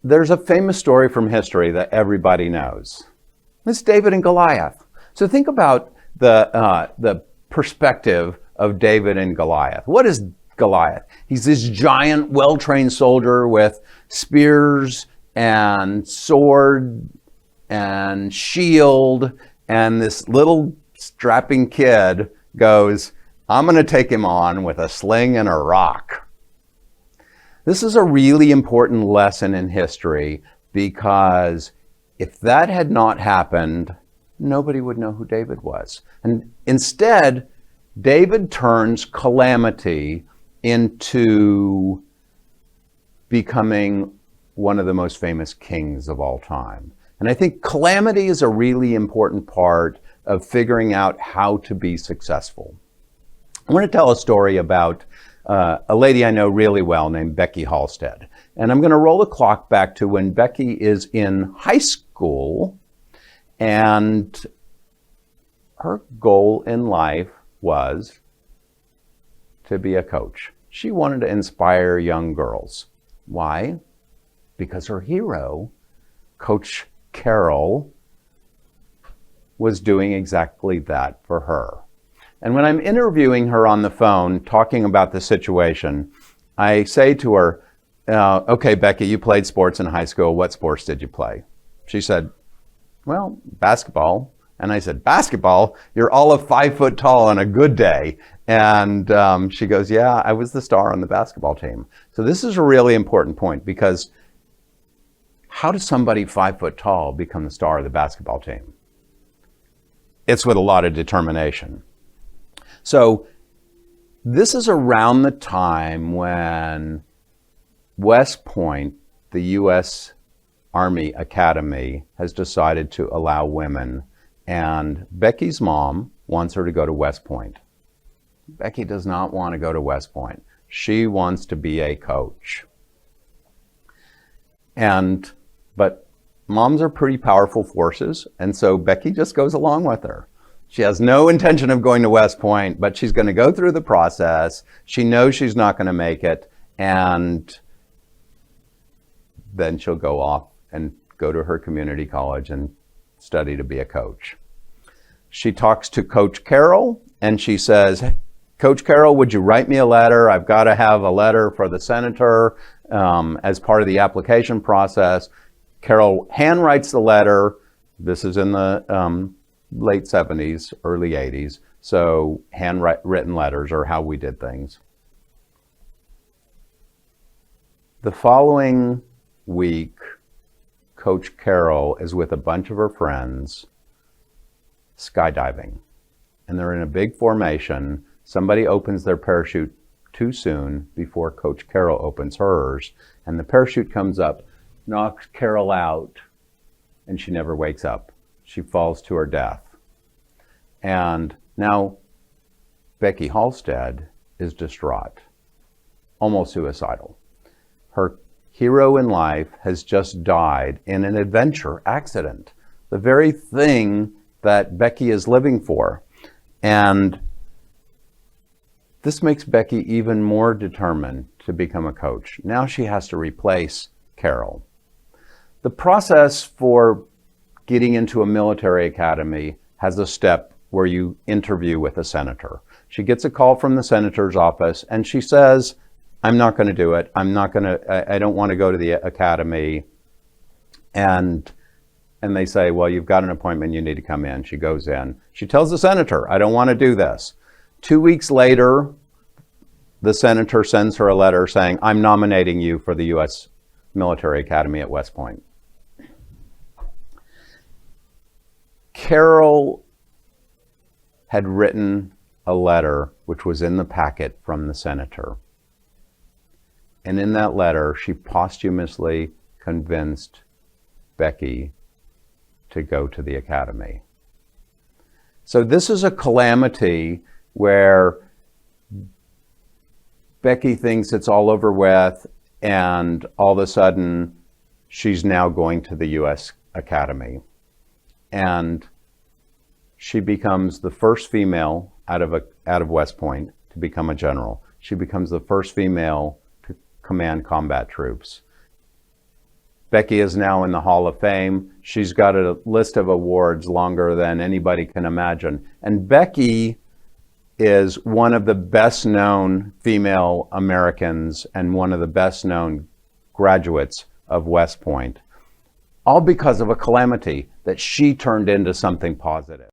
there's a famous story from history that everybody knows. It's David and Goliath. So think about the perspective of David and Goliath. What is Goliath? He's this giant, well-trained soldier with spears and sword and shield, and this little strapping kid goes, I'm going to take him on with a sling and a rock. This is a really important lesson in history, because if that had not happened, nobody would know who David was. And instead, David turns Calamity into becoming one of the most famous kings of all time. And I think Calamity is a really important part of figuring out how to be successful. I want to tell a story about a lady I know really well named Becky Halstead. And I'm going to roll the clock back to when Becky is in high school, and her goal in life was to be a coach. She wanted to inspire young girls. Why? Because her hero, Coach Carroll, was doing exactly that for her. And when I'm interviewing her on the phone, talking about the situation, I say to her, okay, Becky, you played sports in high school. What sports did you play? She said, well, basketball. And I said, basketball? You're all of 5 foot tall on a good day. And she goes, yeah, I was the star on the basketball team. So this is a really important point, because how does somebody 5 foot tall become the star of the basketball team? It's with a lot of determination. So this is around the time when Westpoint, the U.S. Army Academy, has decided to allow women, and Becky's mom wants her to go to Westpoint. Becky does not want to go to Westpoint. She wants to be a coach. But moms are pretty powerful forces, and so Becky just goes along with her. She has no intention of going to Westpoint, but she's going to go through the process. She knows she's not going to make it, and then she'll go off and go to her community college and study to be a coach. She talks to Coach Carroll, and she says, Coach Carroll, would you write me a letter? I've got to have a letter for the senator as part of the application process. Carroll handwrites the letter. This is in the late 70s, early 80s. So handwritten letters are how we did things. The following week, Coach Carroll is with a bunch of her friends skydiving. And they're in a big formation. Somebody opens their parachute too soon before Coach Carroll opens hers. And the parachute comes up, knocks Carroll out, and she never wakes up. She falls to her death. And now Becky Halstead is distraught, almost suicidal. Her hero in life has just died in an adventure accident, the very thing that Becky is living for. And this makes Becky even more determined to become a coach. Now she has to replace Carroll. The process for getting into a military academy has a step where you interview with a senator. She gets a call from the senator's office, and she says, I'm not going to do it. I don't want to go to the academy. And they say, well, you've got an appointment. You need to come in. She goes in. She tells the senator, I don't want to do this. 2 weeks later, the senator sends her a letter saying, I'm nominating you for the U.S. Military Academy at West Point. Carroll had written a letter which was in the packet from the senator. And in that letter, she posthumously convinced Becky to go to the academy. So this is a calamity where Becky thinks it's all over with, and all of a sudden she's now going to the U.S. Academy. And she becomes the first female out of West Point to become a general. She becomes the first female to command combat troops. Becky is now in the Hall of Fame. She's got a list of awards longer than anybody can imagine. And Becky is one of the best known female Americans and one of the best known graduates of West Point, all because of a calamity that she turned into something positive.